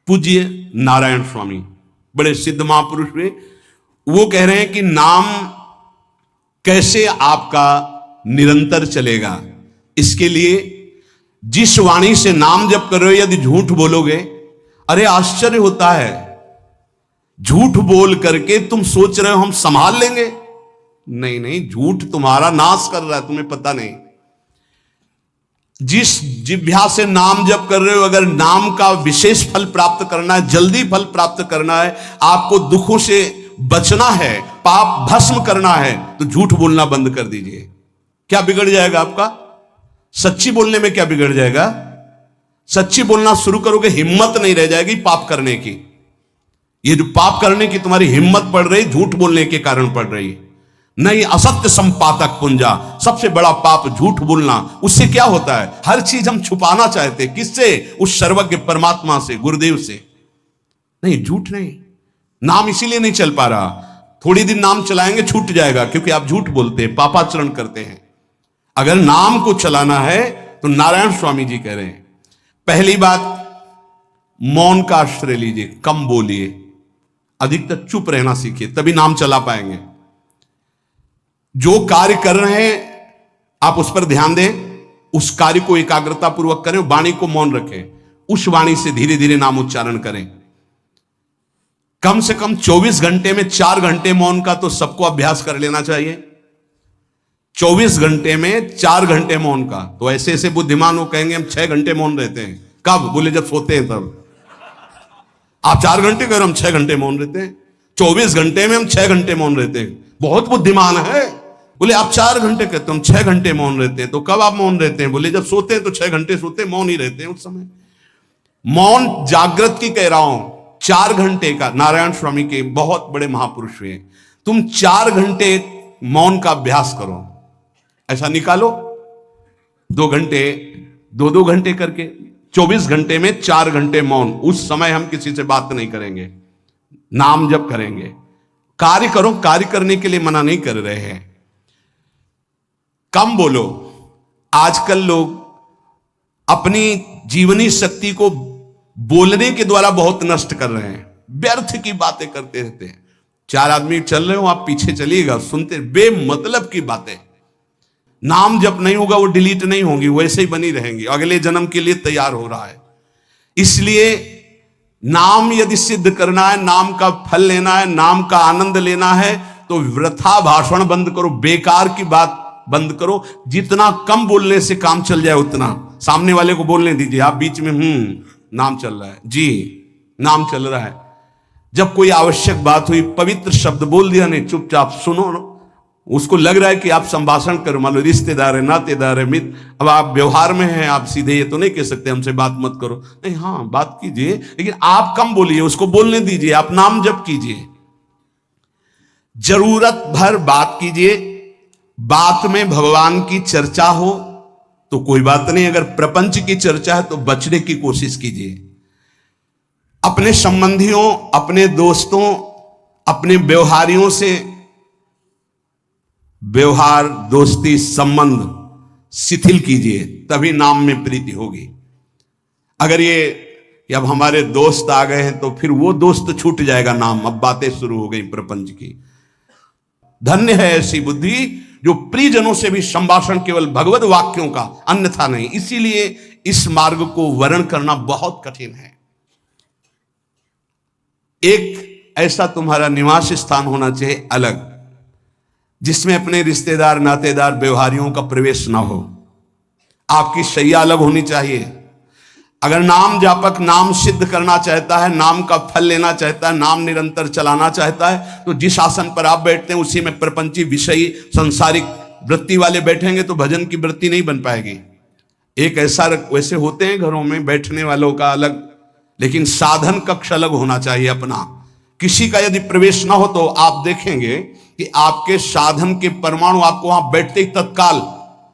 पूज्य नारायण स्वामी बड़े सिद्ध महापुरुष हुए, वो कह रहे हैं कि नाम कैसे आपका निरंतर चलेगा, इसके लिए जिस वाणी से नाम जप कर रहे हो यदि झूठ बोलोगे, अरे आश्चर्य होता है, झूठ बोल करके तुम सोच रहे हो हम संभाल लेंगे। नहीं नहीं, झूठ तुम्हारा नाश कर रहा है, तुम्हें पता नहीं। जिस जिह्वा से नाम जप कर रहे हो, अगर नाम का विशेष फल प्राप्त करना है, जल्दी फल प्राप्त करना है, आपको दुखों से बचना है, पाप भस्म करना है, तो झूठ बोलना बंद कर दीजिए। क्या बिगड़ जाएगा आपका? सच्ची बोलने में क्या बिगड़ जाएगा? सच्ची बोलना शुरू करोगे, हिम्मत नहीं रह जाएगी पाप करने की। ये जो पाप करने की तुम्हारी हिम्मत पड़ रही, झूठ बोलने के कारण पड़ रही। नहीं, असत्य संपातक पुंजा, सबसे बड़ा पाप झूठ बोलना। उससे क्या होता है? हर चीज हम छुपाना चाहते हैं। किससे? उस सर्वज्ञ परमात्मा से, गुरुदेव से। नहीं, झूठ नहीं। नाम इसीलिए नहीं चल पा रहा, थोड़ी दिन नाम चलाएंगे छूट जाएगा, क्योंकि आप झूठ बोलते हैं, पापाचरण करते हैं। अगर नाम को चलाना है तो नारायण स्वामी जी कह रहे हैं, पहली बात मौन का आश्रय लीजिए, कम बोलिए, अधिकतर चुप रहना सीखिए, तभी नाम चला पाएंगे। जो कार्य कर रहे हैं आप उस पर ध्यान दें, उस कार्य को एकाग्रता पूर्वक करें, वाणी को मौन रखें, उस वाणी से धीरे धीरे नाम उच्चारण करें। कम से कम 24 घंटे में 4 घंटे मौन का तो सबको अभ्यास कर लेना चाहिए। 24 घंटे में 4 घंटे मौन का। तो ऐसे ऐसे बुद्धिमान वो कहेंगे हम 6 घंटे मौन रहते हैं। कब? बोले जब सोते हैं तब। आप 4 घंटे कह रहे हम 6 घंटे मौन रहते हैं, 24 घंटे में हम 6 घंटे मौन रहते हैं। बहुत बुद्धिमान है। बोले आप 4 घंटे कहते, हम 6 घंटे मौन रहते हैं। तो कब आप मौन रहते हैं? बोले जब सोते हैं तो 6 घंटे सोते हैं, मौन ही रहते हैं उस समय। मौन जागृत की कह रहा हूं, 4 घंटे का। नारायण स्वामी के बहुत बड़े महापुरुष हुए, तुम 4 घंटे मौन का अभ्यास करो, ऐसा निकालो 2 घंटे, 2-2 घंटे करके 24 घंटे में 4 घंटे मौन। उस समय हम किसी से बात नहीं करेंगे, नाम जप करेंगे। कार्य करो, कार्य करने के लिए मना नहीं कर रहे हैं, कम बोलो। आजकल लोग अपनी जीवनी शक्ति को बोलने के द्वारा बहुत नष्ट कर रहे हैं, व्यर्थ की बातें करते रहते हैं। 4 आदमी चल रहे हो, आप पीछे चलिएगा, सुनते, बेमतलब की बातें। नाम जब नहीं होगा वो डिलीट नहीं होंगी, वैसे ही बनी रहेंगी, अगले जन्म के लिए तैयार हो रहा है। इसलिए नाम यदि सिद्ध करना है, नाम का फल लेना है, नाम का आनंद लेना है, तो वृथा भाषण बंद करो, बेकार की बात बंद करो। जितना कम बोलने से काम चल जाए उतना। सामने वाले को बोलने दीजिए, आप बीच में नाम चल रहा है जी, नाम चल रहा है। जब कोई आवश्यक बात हुई, पवित्र शब्द बोल दिया, नहीं, चुपचाप सुनो। उसको लग रहा है कि आप संभाषण करो, मान लो रिश्तेदार है, नातेदार है, मित्र, अब आप व्यवहार में हैं, आप सीधे ये तो नहीं कह सकते हमसे बात मत करो। नहीं, हाँ बात कीजिए, लेकिन आप कम बोलिए, उसको बोलने दीजिए, आप नाम जप कीजिए, जरूरत भर बात कीजिए। बात में भगवान की चर्चा हो तो कोई बात नहीं, अगर प्रपंच की चर्चा है तो बचने की कोशिश कीजिए। अपने संबंधियों, अपने दोस्तों, अपने व्यवहारियों से व्यवहार, दोस्ती, संबंध शिथिल कीजिए, तभी नाम में प्रीति होगी। अगर ये अब हमारे दोस्त आ गए हैं तो फिर वो दोस्त छूट जाएगा नाम, अब बातें शुरू हो गई प्रपंच की। धन्य है ऐसी बुद्धि जो प्रियजनों से भी संभाषण केवल भगवत वाक्यों का, अन्यथा नहीं। इसीलिए इस मार्ग को वर्ण करना बहुत कठिन है। एक ऐसा तुम्हारा निवास स्थान होना चाहिए अलग, जिसमें अपने रिश्तेदार, नातेदार, व्यवहारियों का प्रवेश ना हो। आपकी शैया अलग होनी चाहिए। अगर नाम जापक नाम सिद्ध करना चाहता है, नाम का फल लेना चाहता है, नाम निरंतर चलाना चाहता है, तो जिस आसन पर आप बैठते हैं उसी में प्रपंची, विषयी, संसारिक वृत्ति वाले बैठेंगे तो भजन की वृत्ति नहीं बन पाएगी। एक ऐसा, वैसे होते हैं घरों में बैठने वालों का अलग, लेकिन साधन कक्ष अलग होना चाहिए अपना। किसी का यदि प्रवेश ना हो तो आप देखेंगे कि आपके साधन के परमाणु आपको वहां बैठते ही तत्काल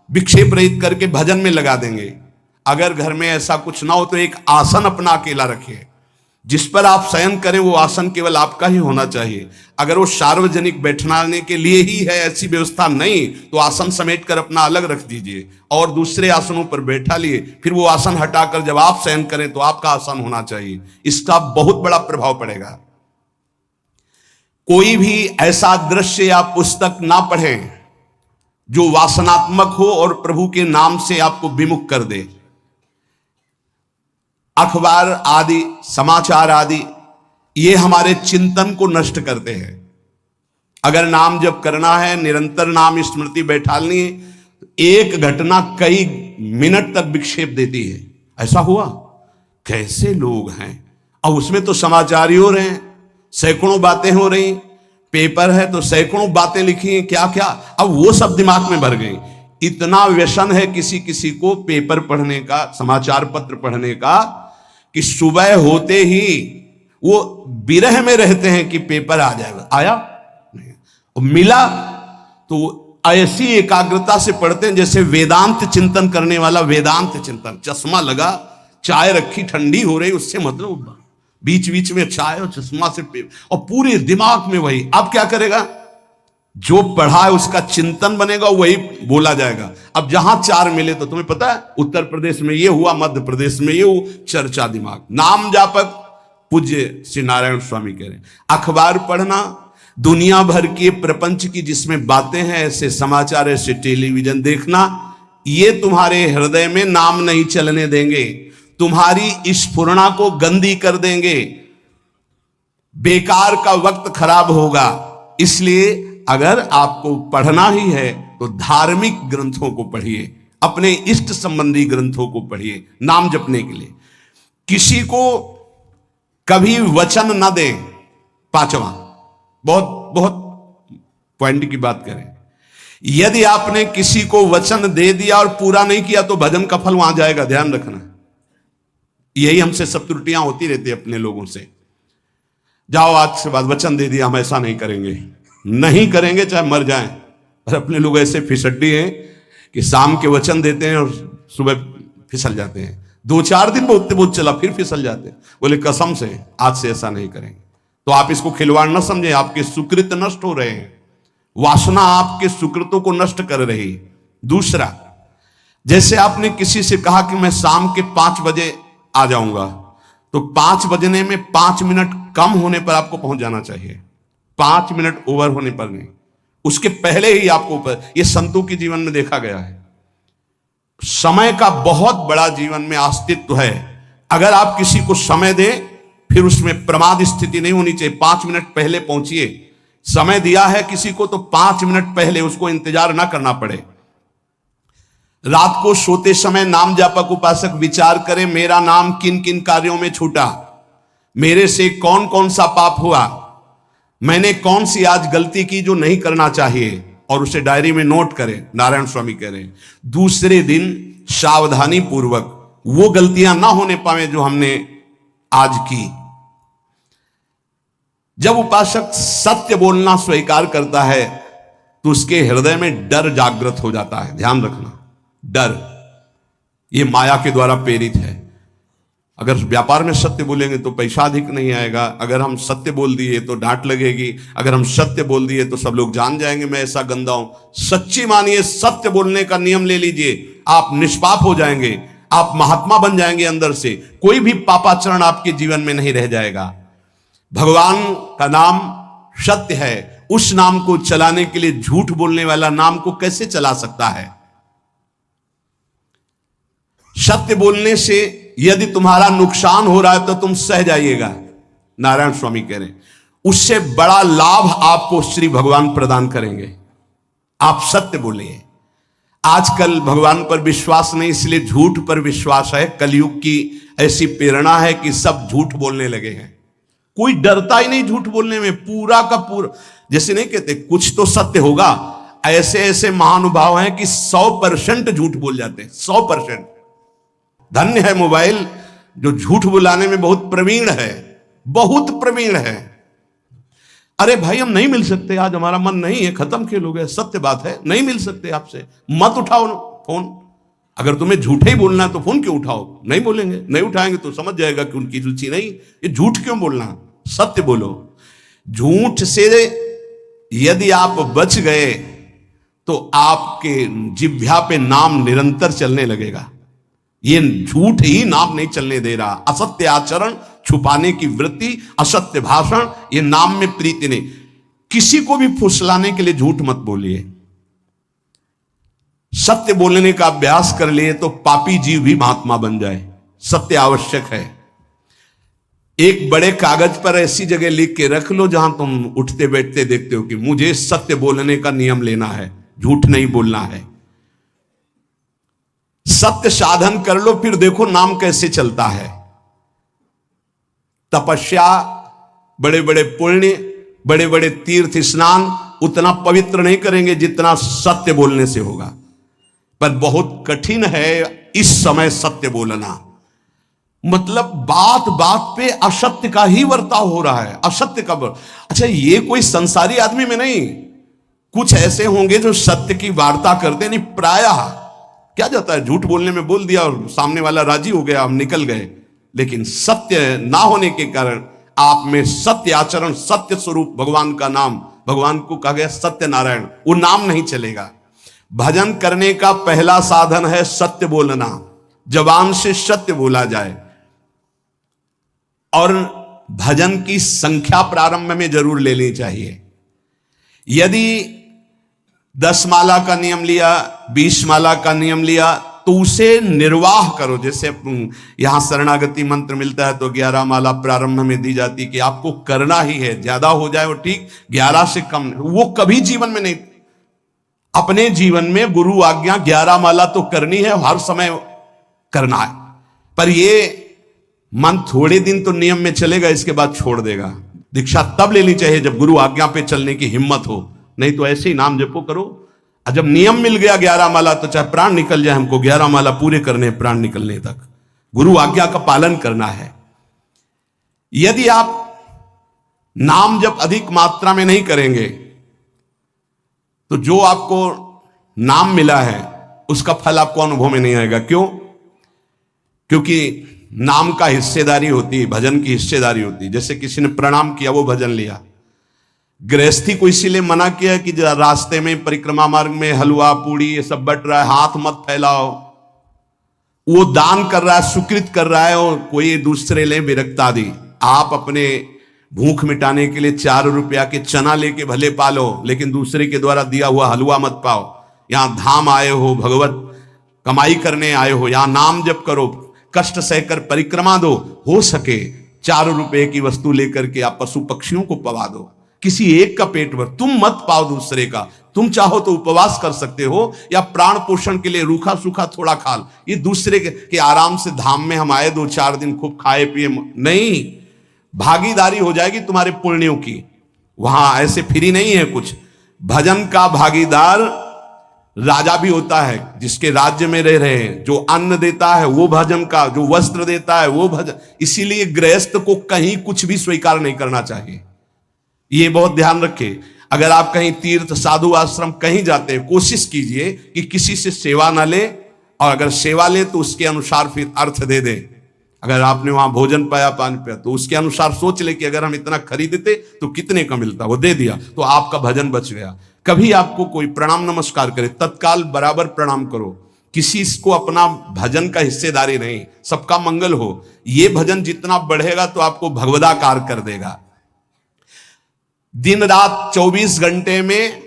विक्षेप रहित करके भजन में लगा देंगे। अगर घर में ऐसा कुछ ना हो तो एक आसन अपना अकेला रखिए, जिस पर आप शयन करें वो आसन केवल आपका ही होना चाहिए। अगर वो सार्वजनिक बैठने के लिए ही है, ऐसी व्यवस्था नहीं, तो आसन समेट कर अपना अलग रख दीजिए और दूसरे आसनों पर बैठा लिए, फिर वो आसन हटाकर जब आप शयन करें तो आपका आसन होना चाहिए। इसका बहुत बड़ा प्रभाव पड़ेगा। कोई भी ऐसा दृश्य या पुस्तक ना पढ़ें जो वासनात्मक हो और प्रभु के नाम से आपको विमुख कर दे। अखबार आदि, समाचार आदि, ये हमारे चिंतन को नष्ट करते हैं। अगर नाम जप करना है, निरंतर नाम स्मृति बैठालनी है, एक घटना कई मिनट तक विक्षेप देती है। ऐसा हुआ, कैसे लोग हैं, अब उसमें तो समाचार ही हो रहे हैं, सैकड़ों बातें हो रही, पेपर है तो सैकड़ों बातें लिखी हैं, क्या क्या, अब वो सब दिमाग में भर गई। इतना व्यसन है किसी किसी को पेपर पढ़ने का, समाचार पत्र पढ़ने का, कि सुबह होते ही वो विरह में रहते हैं कि पेपर आ जाएगा, आया नहीं, मिला तो ऐसी एकाग्रता से पढ़ते हैं जैसे वेदांत चिंतन करने वाला वेदांत चिंतन। चश्मा लगा, चाय रखी, ठंडी हो रही, उससे मतलब बीच बीच में चाय और चश्मा से और पूरे दिमाग में वही। अब क्या करेगा, जो पढ़ा है उसका चिंतन बनेगा, वही बोला जाएगा। अब जहां चार मिले तो तुम्हें पता है, उत्तर प्रदेश में ये हुआ, मध्य प्रदेश में ये हुआ, चर्चा दिमाग। नाम जापक पूज्य श्री नारायण स्वामी कह रहे हैं, अखबार पढ़ना, दुनिया भर के प्रपंच की जिसमें बातें हैं, ऐसे समाचार, ऐसे टेलीविजन देखना, ये तुम्हारे हृदय में नाम नहीं चलने देंगे, तुम्हारी स्फुरणा को गंदी कर देंगे, बेकार का वक्त खराब होगा। इसलिए अगर आपको पढ़ना ही है तो धार्मिक ग्रंथों को पढ़िए, अपने इष्ट संबंधी ग्रंथों को पढ़िए नाम जपने के लिए। किसी को कभी वचन न दें। पांचवा, बहुत बहुत पॉइंट की बात करें, यदि आपने किसी को वचन दे दिया और पूरा नहीं किया तो भजन का फल वहां जाएगा, ध्यान रखना। यही हमसे सब त्रुटियां होती रहती है अपने लोगों से। जाओ आज से बाद वचन दे दिया, हम ऐसा नहीं करेंगे, नहीं करेंगे चाहे मर जाएं। और अपने लोग ऐसे फिसड्डी हैं कि शाम के वचन देते हैं और सुबह फिसल जाते हैं, 2-4 दिन बहुत चला फिर फिसल जाते हैं। बोले कसम से आज से ऐसा नहीं करेंगे। तो आप इसको खिलवाड़ न समझे, आपके सुकृत नष्ट हो रहे हैं, वासना आपके सुकृतों को नष्ट कर रही। दूसरा, जैसे आपने किसी से कहा कि मैं शाम के 5 बजे आ जाऊंगा, तो 5 बजने में 5 मिनट कम होने पर आपको पहुंच जाना चाहिए, 5 मिनट ओवर होने पर नहीं, उसके पहले ही आपको ऊपर। यह संतों के जीवन में देखा गया है। समय का बहुत बड़ा जीवन में अस्तित्व है। अगर आप किसी को समय दें, फिर उसमें प्रमाद स्थिति नहीं होनी चाहिए। 5 मिनट पहले पहुंचिए। समय दिया है किसी को तो 5 मिनट पहले, उसको इंतजार ना करना पड़े। रात को सोते समय नाम जापक उपासक विचार करें, मेरा नाम किन किन कार्यों में छूटा, मेरे से कौन कौन सा पाप हुआ, मैंने कौन सी आज गलती की जो नहीं करना चाहिए, और उसे डायरी में नोट करें। नारायण स्वामी कह रहे हैं दूसरे दिन सावधानी पूर्वक वो गलतियां ना होने पावे जो हमने आज की। जब उपासक सत्य बोलना स्वीकार करता है तो उसके हृदय में डर जागृत हो जाता है। ध्यान रखना, डर ये माया के द्वारा प्रेरित है। अगर व्यापार में सत्य बोलेंगे तो पैसा अधिक नहीं आएगा, अगर हम सत्य बोल दिए तो डांट लगेगी, अगर हम सत्य बोल दिए तो सब लोग जान जाएंगे मैं ऐसा गंदा हूं। सच्ची मानिए, सत्य बोलने का नियम ले लीजिए, आप निष्पाप हो जाएंगे, आप महात्मा बन जाएंगे अंदर से, कोई भी पापाचरण आपके जीवन में नहीं रह जाएगा। भगवान का नाम सत्य है, उस नाम को चलाने के लिए झूठ बोलने वाला नाम को कैसे चला सकता है। सत्य बोलने से यदि तुम्हारा नुकसान हो रहा है तो तुम सह जाइएगा। नारायण स्वामी कह रहे हैं उससे बड़ा लाभ आपको श्री भगवान प्रदान करेंगे। आप सत्य बोलिए। आजकल भगवान पर विश्वास नहीं, इसलिए झूठ पर विश्वास है। कलयुग की ऐसी प्रेरणा है कि सब झूठ बोलने लगे हैं, कोई डरता ही नहीं झूठ बोलने में। पूरा का पूरा, जैसे नहीं कहते कुछ तो सत्य होगा, ऐसे ऐसे महानुभाव हैं कि 100% झूठ बोल जाते हैं, 100%। धन्य है मोबाइल जो झूठ बुलाने में बहुत प्रवीण है, बहुत प्रवीण है। अरे भाई हम नहीं मिल सकते, आज हमारा मन नहीं है, खत्म खेल हो गया, सत्य बात है, नहीं मिल सकते आपसे, मत उठाओ फोन। अगर तुम्हें झूठे ही बोलना है तो फोन क्यों उठाओ? नहीं बोलेंगे, नहीं उठाएंगे तो समझ जाएगा कि उनकी रुचि नहीं। ये झूठ क्यों बोलना, सत्य बोलो। झूठ से यदि आप बच गए तो आपके जिह्वा पे नाम निरंतर चलने लगेगा। ये झूठ ही नाम नहीं चलने दे रहा। असत्य आचरण, छुपाने की वृत्ति, असत्य भाषण, ये नाम में प्रीति नहीं। किसी को भी फुसलाने के लिए झूठ मत बोलिए। सत्य बोलने का अभ्यास कर लिए तो पापी जीव भी महात्मा बन जाए। सत्य आवश्यक है। एक बड़े कागज पर ऐसी जगह लिख के रख लो जहां तुम उठते बैठते देखते हो कि मुझे सत्य बोलने का नियम लेना है, झूठ नहीं बोलना है। सत्य साधन कर लो, फिर देखो नाम कैसे चलता है। तपस्या, बड़े बड़े पुण्य, बड़े बड़े तीर्थ स्नान उतना पवित्र नहीं करेंगे जितना सत्य बोलने से होगा। पर बहुत कठिन है इस समय सत्य बोलना। मतलब बात बात पे असत्य का ही वर्ताव हो रहा है, असत्य का अच्छा, ये कोई संसारी आदमी में नहीं, कुछ ऐसे होंगे जो सत्य की वार्ता करते नहीं। प्रायः क्या जाता है, झूठ बोलने में बोल दिया और सामने वाला राजी हो गया, हम निकल गए। लेकिन सत्य ना होने के कारण आप में सत्य आचरण, सत्य स्वरूप भगवान का नाम, भगवान को कहा गया सत्य नारायण, वो नाम नहीं चलेगा। भजन करने का पहला साधन है सत्य बोलना। जबान से सत्य बोला जाए और भजन की संख्या प्रारंभ में जरूर लेनी चाहिए। यदि 10 माला का नियम लिया, 20 माला का नियम लिया तो उसे निर्वाह करो। जैसे यहां शरणागति मंत्र मिलता है तो 11 माला प्रारंभ में दी जाती कि आपको करना ही है, ज्यादा हो जाए वो ठीक, 11 से कम वो कभी जीवन में नहीं। अपने जीवन में गुरु आज्ञा 11 माला तो करनी है, हर समय करना है। पर ये मन थोड़े दिन तो नियम में चलेगा, इसके बाद छोड़ देगा। दीक्षा तब लेनी चाहिए जब गुरु आज्ञा पे चलने की हिम्मत हो, नहीं तो ऐसे ही नाम जपो करो। और जब नियम मिल गया 11 माला तो चाहे प्राण निकल जाए, हमको 11 माला पूरे करने, प्राण निकलने तक गुरु आज्ञा का पालन करना है। यदि आप नाम जप अधिक मात्रा में नहीं करेंगे तो जो आपको नाम मिला है उसका फल आपको अनुभव में नहीं आएगा। क्यों? क्योंकि नाम का हिस्सेदारी होती है, भजन की हिस्सेदारी होती है। जैसे किसी ने प्रणाम किया, वो भजन लिया। गृहस्थी को इसीलिए मना किया कि रास्ते में परिक्रमा मार्ग में हलवा पूड़ी ये सब बट रहा है, हाथ मत फैलाओ। वो दान कर रहा है, सुकृत कर रहा है और कोई दूसरे ले विरक्ता दी। आप अपने भूख मिटाने के लिए 4 रुपया के चना लेके भले पालो, लेकिन दूसरे के द्वारा दिया हुआ हलवा मत पाओ। यहां धाम आए हो, भगवत कमाई करने आए हो, यहां नाम जप करो, कष्ट सहकर परिक्रमा दो। हो सके 4 रुपए की वस्तु लेकर के आप पशु पक्षियों को पवा दो, किसी एक का पेट भर, तुम मत पाओ दूसरे का। तुम चाहो तो उपवास कर सकते हो या प्राण पोषण के लिए रूखा सूखा थोड़ा खा लो। ये दूसरे के आराम से धाम में हम आए 2-4 दिन खूब खाए पिए नहीं, भागीदारी हो जाएगी तुम्हारे पुण्यों की। वहां ऐसे फ्री नहीं है कुछ। भजन का भागीदार राजा भी होता है, जिसके राज्य में रह रहे हैं। जो अन्न देता है वो भजन का, जो वस्त्र देता है वो भजन। इसीलिए गृहस्थ को कहीं कुछ भी स्वीकार नहीं करना चाहिए, ये बहुत ध्यान रखें। अगर आप कहीं तीर्थ साधु आश्रम कहीं जाते हैं, कोशिश कीजिए कि किसी से सेवा ना ले, और अगर सेवा ले तो उसके अनुसार फिर अर्थ दे दे। अगर आपने वहां भोजन पाया, पानी पाया, तो उसके अनुसार सोच ले कि अगर हम इतना खरीदते तो कितने का मिलता, वो दे दिया तो आपका भजन बच गया। कभी आपको कोई प्रणाम नमस्कार करे, तत्काल बराबर प्रणाम करो। किसी को अपना भजन का हिस्सेदारी नहीं, सबका मंगल हो। ये भजन जितना बढ़ेगा तो आपको भगवदाकार कर देगा। दिन रात 24 घंटे में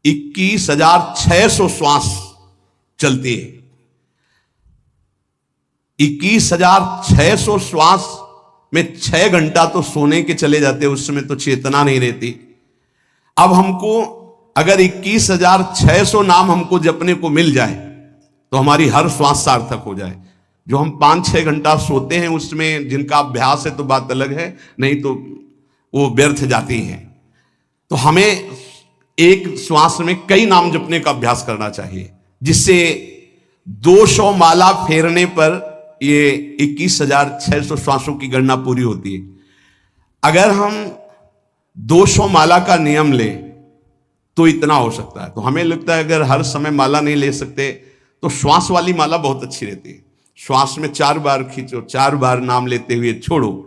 21,600 श्वास चलती है। 21,600 श्वास में 6 घंटा तो सोने के चले जाते, उस समय तो चेतना नहीं रहती। अब हमको अगर 21,600 नाम हमको जपने को मिल जाए तो हमारी हर श्वास सार्थक हो जाए। जो हम 5-6 घंटा सोते हैं उसमें जिनका अभ्यास है तो बात अलग है, नहीं तो वो व्यर्थ जाती हैं। तो हमें एक श्वास में कई नाम जपने का अभ्यास करना चाहिए, जिससे 200 माला फेरने पर ये 21,600 श्वासों की गणना पूरी होती है। अगर हम 200 माला का नियम लें तो इतना हो सकता है। तो हमें लगता है अगर हर समय माला नहीं ले सकते तो श्वास वाली माला बहुत अच्छी रहती है। श्वास में 4 बार खींचो, 4 बार नाम लेते हुए छोड़ो,